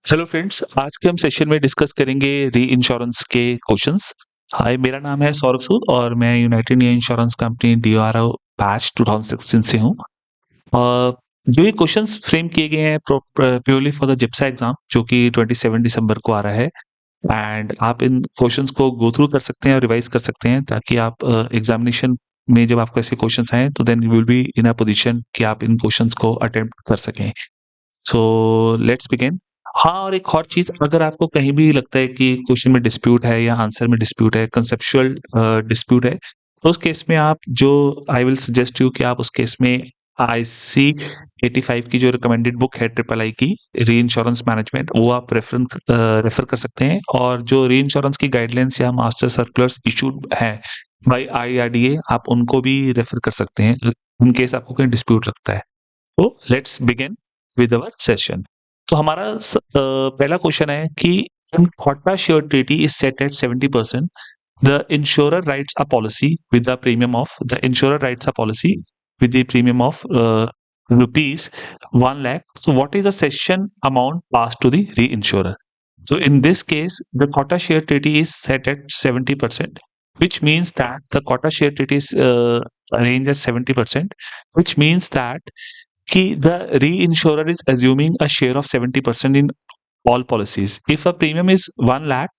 Hello friends, आज के हम सेशन में डिस्कस करेंगे री इंश्योरेंस के क्वेश्चंस। हाय, मेरा नाम है सौरभ सूद और मैं United insurance company DRO batch 2016 से हूँ। जो ये क्वेश्चंस फ्रेम किए गए हैं प्योरली फॉर द जिप्सा एग्जाम जो कि 27 दिसंबर को आ रहा है। एंड आप इन क्वेश्चंस को गो थ्रू कर सकते हैं और रिवाइज कर सकते हैं ताकि आप एग्जामिनेशन में जब आपको ऐसे क्वेश्चंस आए तो then you will be in a position कि आप इन क्वेश्चंस को अटेम्प्ट कर सकें। So let's begin. हाँ, और एक और चीज़, अगर आपको कहीं भी लगता है कि क्वेश्चन में डिस्प्यूट है या आंसर में डिस्प्यूट है, कंसेप्चुअल डिस्प्यूट है, तो उस केस में आप जो आई विल सजेस्ट यू कि आप उस केस में आईसी 85 की जो रिकमेंडेड बुक है ट्रिपल आई की री इंश्योरेंस मैनेजमेंट, वो आप रेफर कर सकते हैं। और जो री इंश्योरेंस की गाइडलाइंस या मास्टर सर्कुलर्स इशूड हैं बाय आईआरडीए, आप उनको भी रेफर कर सकते हैं इन केस आपको कहीं डिस्प्यूट लगता है। तो let's begin with our session. तो हमारा पहला क्वेश्चन है कि quota share treaty is set at 70%. The insurer writes a policy with a premium of the insurer writes a policy with the premium of rupees 1 lakh. So what is the cession amount passed to the reinsurer? So in this case, the quota share treaty is set at 70%, which means that the quota share treaty is arranged at 70%, which means that the reinsurer is assuming a share of 70% in all policies. If a premium is 1 lakh,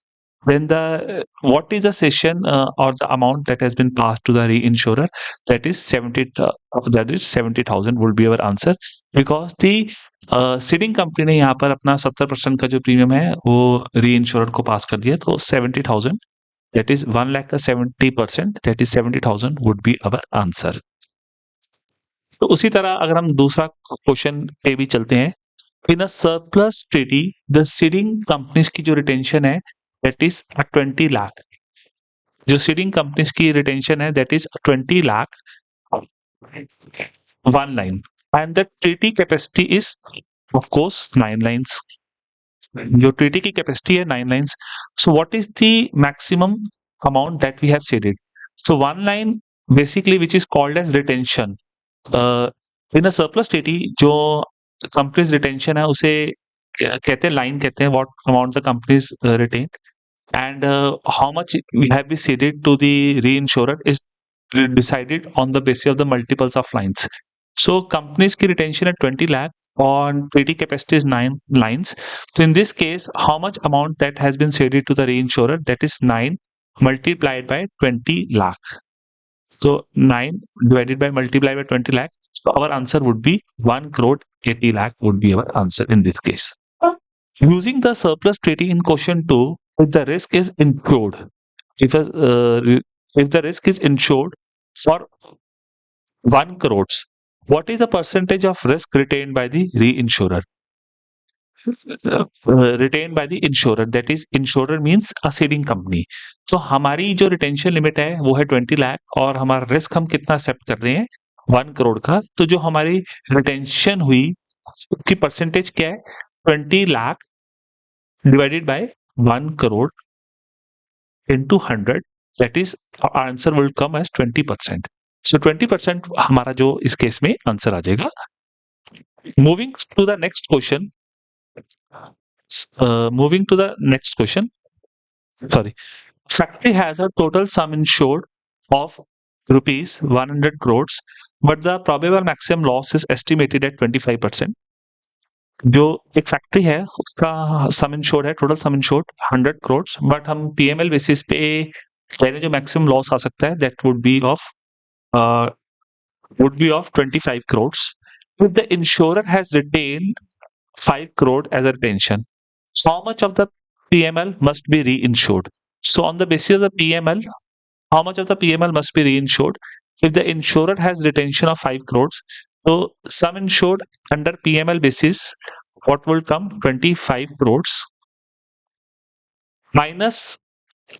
then the what is the cession or the amount that has been passed to the reinsurer? That is 70,000 would be our answer, because the seeding company ने यहाँ पर अपना 70% का जो premium है वो री ensure को पास कर दिया, तो 70,000, that is 1 lakh का 70%, that is 70,000 would be our answer. तो उसी तरह अगर हम दूसरा क्वेश्चन पे भी चलते हैं, in a surplus treaty the ceding companies की जो रिटेंशन है दैट इज 20 लाख। जो सीडिंग कंपनीज की रिटेंशन है that is 20 lakh, one line, and the treaty capacity is of course 9 lines. जो ट्रीटी की कैपेसिटी है 9 lines. So what is the maximum amount that we have ceded? So one line basically which is called as retention. In a surplus treaty जो companies retention है उसे कहते हैं line, कहते हैं what amount the companies retain, and how much we have been ceded to the reinsurer is decided on the basis of the multiples of lines. So companies की retention at 20 lakh on treaty capacity is 9 lines. So in this case, how much amount that has been ceded to the reinsurer? That is 9 multiplied by 20 lakh. So 9 divided by multiplied by 20 lakh. So our answer would be 1 crore 80 lakh would be our answer in this case. Using the surplus treaty in question 2, if the risk is insured, if a, if the risk is insured for 1 crores, what is the percentage of risk retained by the reinsurer? Retained by the insurer, that is insurer means a ceding company. So हमारी जो retention limit है वो है 20 लाख और हमारा risk हम कितना accept कर रहे हैं 1 करोड़ का। तो जो हमारी रिटेंशन हुई उसकी परसेंटेज क्या है? 20 lakh divided by 1 crore into 100, that is our answer will come as 20%. So 20% हमारा जो इस केस में आंसर आ जाएगा। Moving to the next question. Moving to the next question. Sorry. Factory has a total sum insured of rupees 100 crores, but the probable maximum loss is estimated at 25%. जो एक factory है उसका सम insured है, total sum insured 100 crore, but हम PML basis पे कह रहे जो मैक्सिमम लॉस आ सकता है that would be of 25 crores. If the insurer has retained 5 crore as a retention, how much of the PML must be reinsured? So on the basis of the PML, how much of the PML must be reinsured? If the insurer has retention of 5 crores, so sum insured under PML basis, what will come? 25 crores minus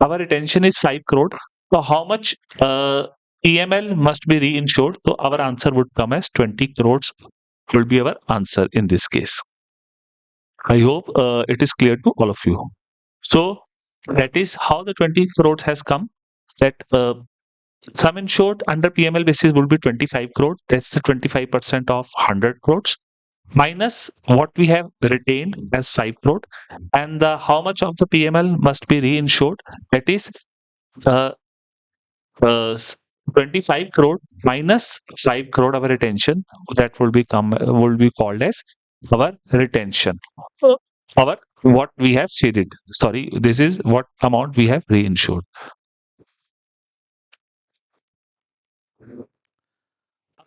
our retention is 5 crore. So how much PML must be reinsured? So our answer would come as 20 crores will be our answer in this case. I hope it is clear to all of you. So that is how the 20 crores has come. That sum insured under PML basis will be 25 crore. That's the 25% of 100 crores. minus what we have retained as 5 crore, and the how much of the PML must be reinsured, that is uh, uh, s- 25 crore minus 5 crore our retention, that will be called as our retention. Our what we have ceded. Sorry, this is what amount we have reinsured.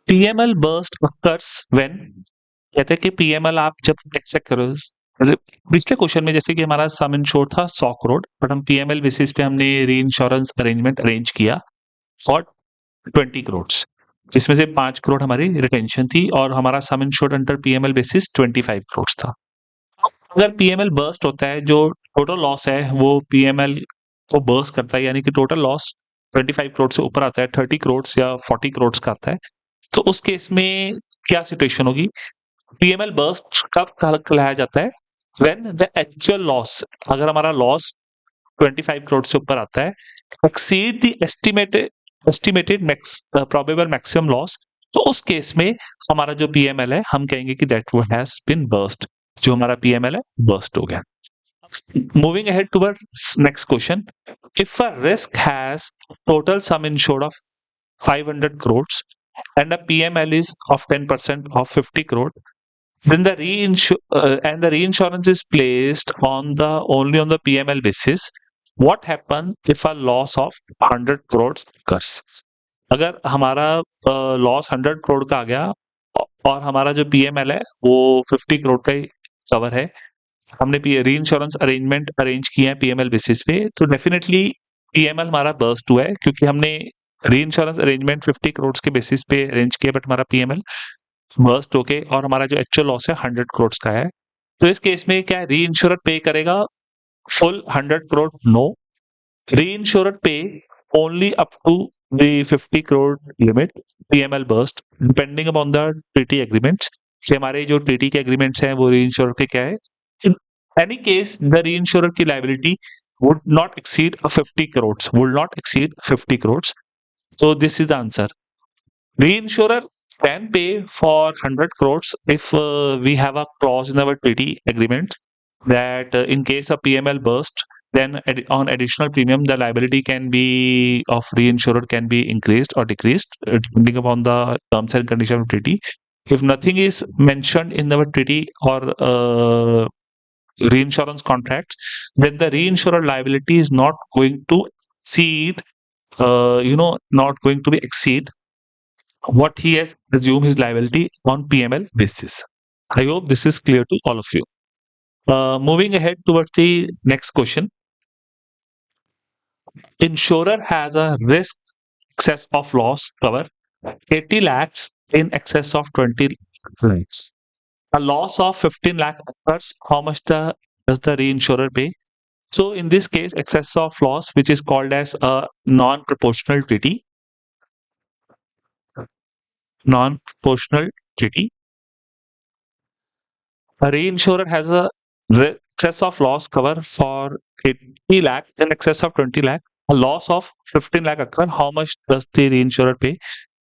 PML burst occurs when, कहते हैं कि PML आप जब accept करो, पिछले question में जैसे कि हमारा सम इंश्योर था 100 करोड़, बट हम पीएमएल बेसिस पे हमने री इंश्योरेंस अरेंजमेंट अरेंज किया फॉर 20 करोड़, जिसमें से 5 करोड़ हमारी रिटेंशन थी और हमारा सम insured under PML basis 25 crore था। अगर पीएमएल बर्स्ट होता है, जो टोटल लॉस है वो पीएमएल को बर्स्ट करता है, यानी कि टोटल लॉस 25 करोड़ से ऊपर आता है, 30 करोड़ या 40 करोड़ का आता है, तो उस केस में क्या सिचुएशन होगी? पीएमएल बर्स्ट कब कहलाया जाता है? व्हेन द एक्चुअल लॉस, अगर हमारा लॉस 25 करोड़ से ऊपर आता है, exceed the estimated probable maximum loss, तो उस केस में हमारा जो पीएमएल है हम कहेंगे कि दैट वो हैज बीन बर्स्ट, जो हमारा पीएमएल है बर्स्ट हो गया। Moving ahead towards next question, if a risk has total sum insured of 500 crores and a PML is of 10% of 50 crore, then and the reinsurance is placed on the only on the PML basis, what happen if a loss of 100 crores occurs? अगर हमारा loss 100 crore का आ गया और हमारा जो PML है वो 50 करोड़ का ही कवर है, हमने री इंश्योरेंस अरेंजमेंट अरेंज किए हैं पीएमएल बेसिस पे, तो डेफिनेटली पीएमएल हमारा बर्स्ट हुआ है, क्योंकि हमने री इंश्योरेंस अरेंजमेंट 50 करोड़ के बेसिस पे अरेंज किया, बट हमारा पीएमएल बर्स्ट होके और हमारा जो एक्चुअल लॉस है 100 करोड़ का है। तो इस केस में क्या री इंश्योरर पे करेगा full 100 crore? No, reinsurer pay only up to the 50 crore limit PML burst, depending upon the treaty agreements, कि हमारे जो treaty के agreements हैं वो reinsurer के क्या है। In any case, the reinsurer की liability would not exceed 50 crores, will not exceed 50 crores. So this is the answer. Reinsurer can pay for 100 crores if we have a clause in our treaty agreements that in case of PML burst, then on additional premium, the liability can be of reinsurer can be increased or decreased depending upon the terms and conditions of treaty. If nothing is mentioned in our treaty or reinsurance contracts, then the reinsurer liability is not going to exceed, not going to be exceed what he has assumed his liability on PML basis. I hope this is clear to all of you. Moving ahead towards the next question. Insurer has a risk excess of loss cover 80 lakhs in excess of 20 lakhs. A loss of 15 lakh occurs. How much does the reinsurer pay? So in this case, excess of loss, which is called as a non-proportional treaty, non-proportional treaty, a reinsurer has a excess of loss cover for 80 lakh in excess of 20 lakh. A loss of 15 lakh occur. How much does the reinsurer pay?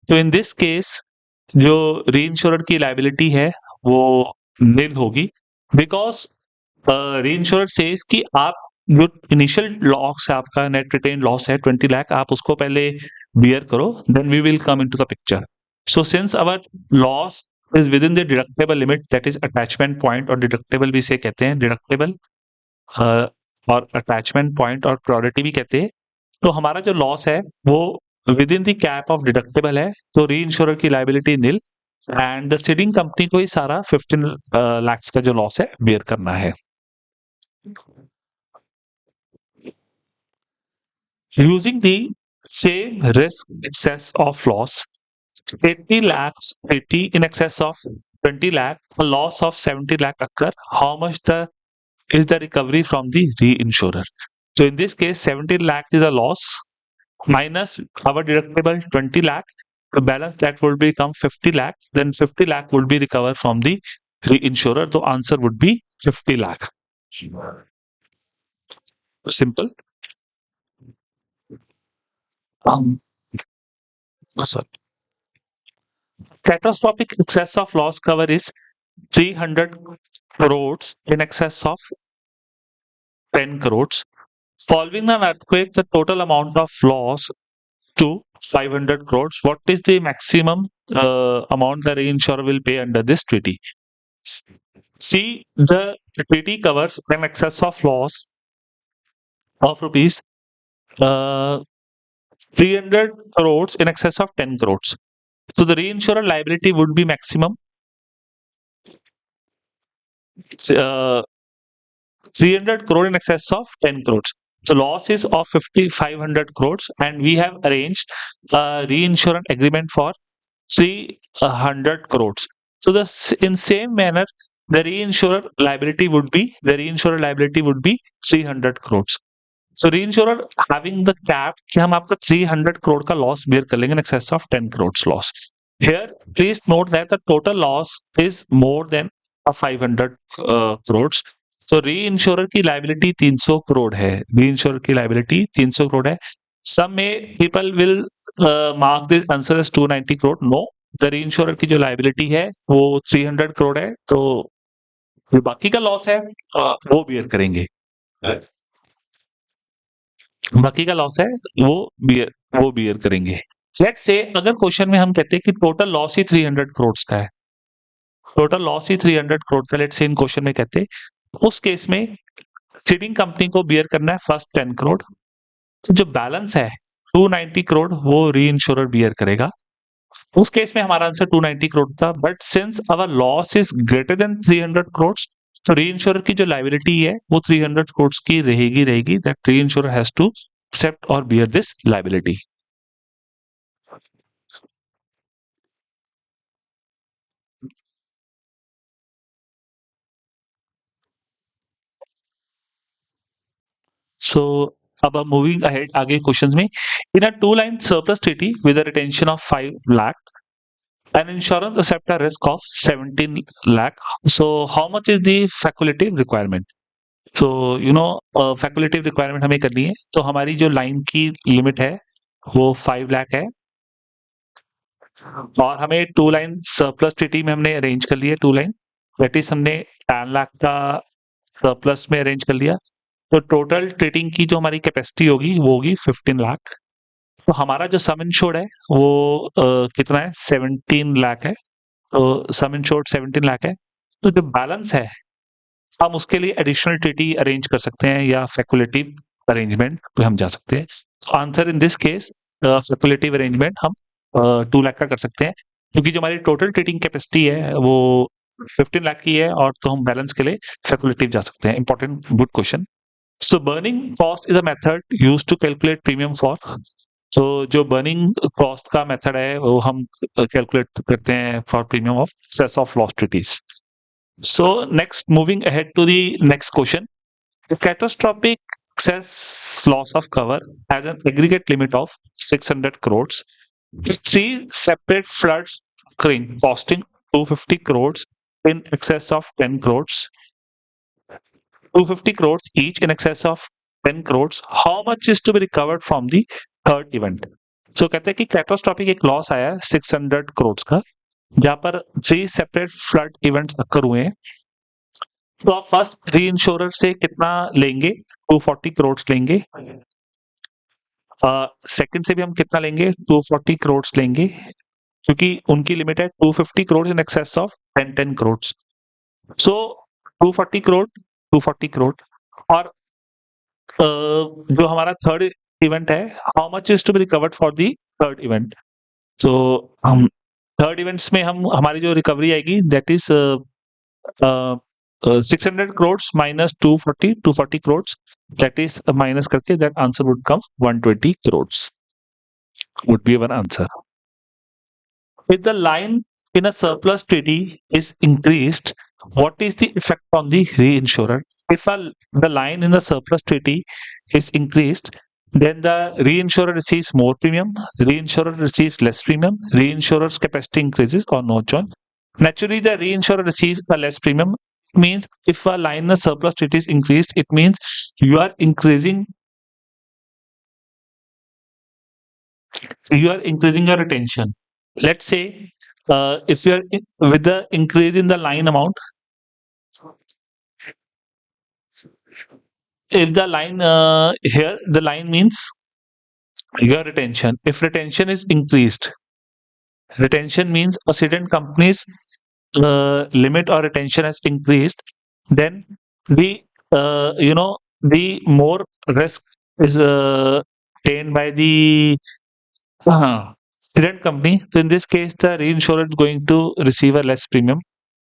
तो इन this case जो री की liability है वो नील होगी, because री says कि आप जो इनिशियल लॉस है, आपका नेट रिटेन लॉस है 20 लाख, आप उसको पहले बियर करो, then we will come into the picture. So since our loss is within the deductible limit, that is attachment point, और डिडक्टेबल भी इसे कहते हैं, डिडक्टेबल और अटैचमेंट पॉइंट और प्रायोरिटी भी कहते हैं। तो हमारा जो लॉस है वो within the cap of deductible है, तो री की liability nil, and the ceding company को ही सारा 15 लाख का जो लॉस है बियर करना है। Using the same risk excess of loss, 80 lakhs, 80 in excess of 20 lakh, a loss of 70 lakh occur. How much is the recovery from the reinsurer? So in this case, 70 lakh is a loss minus our deductible 20 lakh. The balance that would become 50 lakh. Then 50 lakh would be recovered from the reinsurer. The answer would be 50 lakh. Simple. Um, sorry. Catastrophic excess of loss cover is 300 crores in excess of 10 crores. Following an earthquake, the total amount of loss to 500 crores. What is the maximum amount the reinsurer will pay under this treaty? See, the treaty covers an excess of loss of rupees uh, 300 crores in excess of 10 crores. So the reinsurer liability would be maximum uh, 300 crore in excess of 10 crores. So loss is of 5,500 crores, and we have arranged a reinsurance agreement for 300 crores. So in same manner, the reinsurer liability would be 300 crores. So reinsurer having the cap कि हम आपका 300 crore का loss bear कर लेंगे in excess of 10 crores loss. Here, please note that the total loss is more than 500 crores. So reinsurer की liability 300 crore है. Reinsurer की liability 300 crore है. Some people will mark this answer as 290 crore. No, the reinsurer की जो liability है वो 300 crore है. तो जो बाकी का loss है वो bear करेंगे. बाकी का लॉस है वो बियर करेंगे. लेट्स से अगर क्वेश्चन में हम कहते हैं कि टोटल लॉस ही 300 करोड़ का है, टोटल लॉस ही 300 करोड़ का, लेट्स से इन क्वेश्चन में कहते हैं, उस केस में सीडिंग कंपनी को बियर करना है फर्स्ट 10 करोड़. तो जो बैलेंस है 290 करोड़ वो री इंश्योरर बियर करेगा. उस केस में हमारा आंसर 290 करोड़ था, but since our loss is greater than 300 crore, तो री इंश्योरर की जो लाइबिलिटी है वो 300 करोड़ की रहेगी. That reinsurer has to accept or bear this liability. So अब हम moving ahead आगे क्वेश्चंस में. In a two-line surplus treaty with a retention of 5 lakh, an insurance accept a risk of 17 lakh. So how much is the facultative requirement? So facultative requirement हमें करनी है. तो हमारी जो लाइन की limit है वो 5 लाख है, और हमें टू लाइन सरप्लस ट्रीटी में हमने अरेंज कर लिया. टू लाइन दैट इज हमने 10 लाख का सरप्लस में अरेंज कर लिया. तो टोटल ट्रेडिंग की जो हमारी कैपेसिटी होगी वो होगी 15 लाख. तो हमारा जो सम इंश्योर्ड है वो कितना है 17 लाख है. तो सम इंश्योर्ड 17 लाख है. तो जो बैलेंस है हम उसके लिए एडिशनल ट्रीटी अरेंज कर सकते हैं या फैकुलेटिव अरेंजमेंट पे हम जा सकते हैं. तो answer in this case facultative arrangement हम 2 लाख का कर सकते हैं, क्योंकि जो हमारी टोटल ट्रेडिंग कैपेसिटी है वो 15 लाख की है, और तो हम बैलेंस के लिए फैकुलेटिव जा सकते हैं. Important good question. So burning cost is a method used to calculate premium for. तो जो बर्निंग कॉस्ट का मेथड है वो हम कैलकुलेट करते हैं for premium of excess of loss treaties. So next, moving ahead to the next question. The catastrophic excess loss of cover has an aggregate limit of 600 crores. If three separate floods occurring costing 250 crores in excess of 10 crores, 250 crores each in excess of 10 crores, how much is to be recovered from the third event? So कहते हैं कि catastrophic एक loss आया है 600 crores का, जहां पर 3 separate flood events अकर हुए हैं. तो आप फर्स्ट री इंश्योरर से कितना लेंगे? 240 करोड़ लेंगे. सेकंड से भी हम कितना लेंगे? 240 करोड़ लेंगे, क्योंकि उनकी लिमिट है 250 crore in excess of 10 crore. So 240 crore, 240 crore. और जो हमारा थर्ड इवेंट है, how much is to be recovered for the third event? तो हम थर्ड इवेंट्स में हम हमारी जो रिकवरी आएगी that is 600 crores minus 240 crores, that is minus करके that answer would come 120 crores would be our answer. If the line in a surplus treaty is increased, what is the effect on the reinsurer? If the line in the surplus treaty is increased, then the reinsurer receives more premium, reinsurer receives less premium, reinsurer's capacity increases or no change. Naturally, the reinsurer receives a less premium. Means if a line in the surplus treaty is increased, it means you are increasing your retention. Let's say if you are with the increase in the line amount, if the line here the line means your retention. If retention is increased, retention means a certain company's limit or retention has increased, then the the more risk is taken by the current company. So in this case, the reinsurer is going to receive a less premium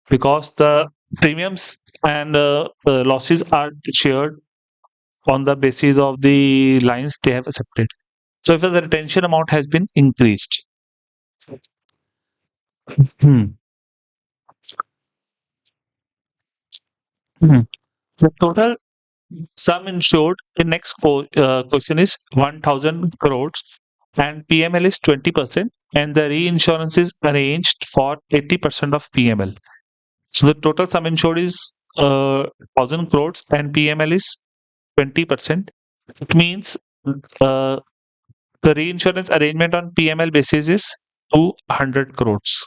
because the premiums and losses are shared on the basis of the lines they have accepted. So if the retention amount has been increased, hmm, hmm, the total sum insured in next question is 1000 crores and PML is 20% and the reinsurance is arranged for 80% of PML. So the total sum insured is 1000 crores and PML is 20%. It means uh, the reinsurance arrangement on PML basis is 200 crores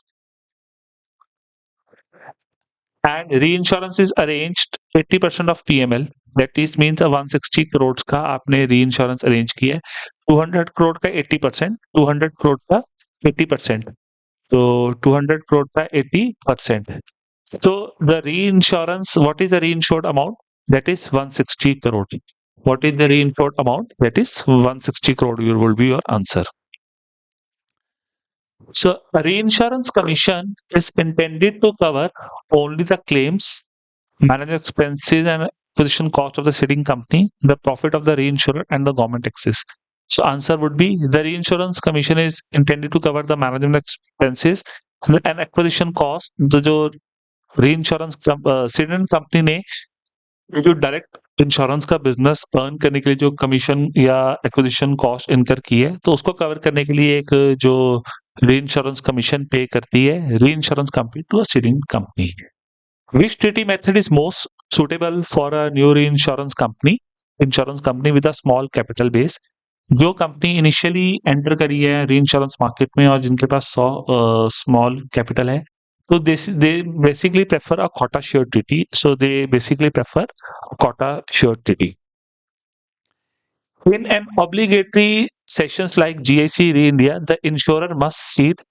and reinsurance is arranged 80% of PML. That is means a 160 crores का आपने reinsurance arrange किया है, 200 crore का 80%, 200 crore का 80%. So 200 crore का 80%. So the reinsurance, what is the reinsured amount? That is 160 crore. What is the reinsured amount? That is 160 crore will be your answer. So a reinsurance commission is intended to cover only the claims, management expenses and acquisition cost of the ceding company, the profit of the reinsurer and the government taxes. So answer would be the reinsurance commission is intended to cover the management expenses and acquisition cost. तो जो reinsurance ceding company ने जो direct insurance का business earn करने के लिए जो commission या एक्विजिशन कॉस्ट इनकर की है, तो उसको कवर करने के लिए एक जो रीइंश्योरेंस कमीशन पे करती है reinsurance company to a ceding company. Which treaty method is most suitable for a new reinsurance company? Insurance company with a small capital base. जो कंपनी इनिशियली एंटर करी है री इंश्योरेंस मार्केट में और जिनके पास 100 small capital है, तो they basically prefer a quota share treaty. So they basically prefer quota share treaty. In an obligatory sessions like GIC Re India, the insurer must cede.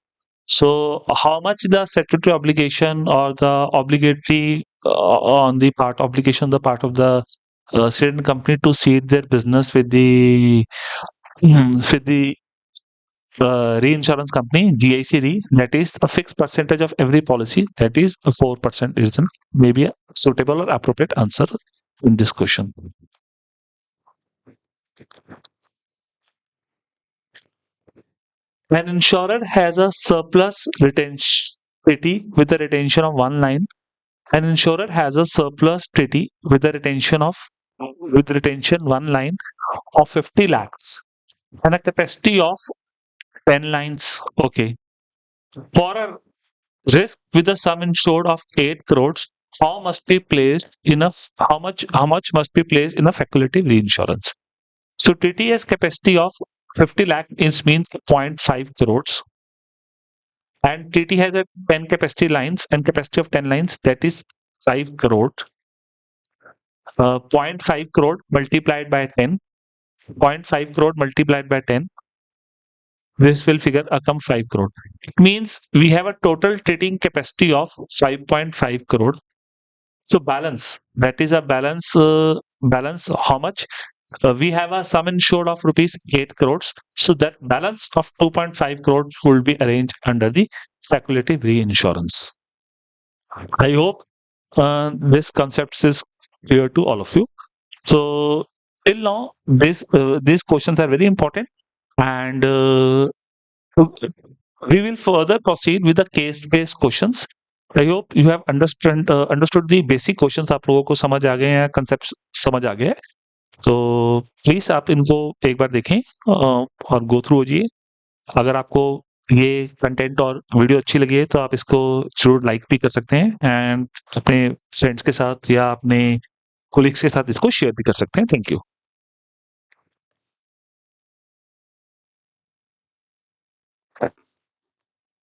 So how much the statutory obligation or the obligatory on the part obligation on the part of the ceding company to cede their business with the with the reinsurance company GIC Re, that is a fixed percentage of every policy, that is a 4% is maybe a suitable or appropriate answer in this question. An insurer has a surplus retention treaty with a retention of one line. An insurer has a surplus treaty with a retention one line of 50 lakhs and a capacity of 10 lines. Okay. For a risk with a sum insured of 8 crores, how much must be placed in a facultative reinsurance? So treaty has capacity of 50 lakh means 0.5 crores and TT has a 10 capacity lines and capacity of 10 lines, that is 5 crore. 0.5 crore multiplied by 10, 0.5 crore multiplied by 10, this will figure come 5 crore. It means we have a total treating capacity of 5.5 crore. So balance, that is a balance how much? We have a sum insured of rupees 8 crores. So that balance of 2.5 crores will be arranged under the facultative reinsurance. I hope this concept is clear to all of you. So till now, these questions are very important, and we will further proceed with the case-based questions. I hope you have understood the basic questions. आप लोगों को समझ आ गए हैं, concepts समझ आ गए हैं. तो प्लीज आप इनको एक बार देखें और गो थ्रू होजिए. अगर आपको ये कंटेंट और वीडियो अच्छी लगी है तो आप इसको जरूर लाइक भी कर सकते हैं एंड अपने फ्रेंड्स के साथ या अपने कोलिग्स के साथ इसको शेयर भी कर सकते हैं. Thank you.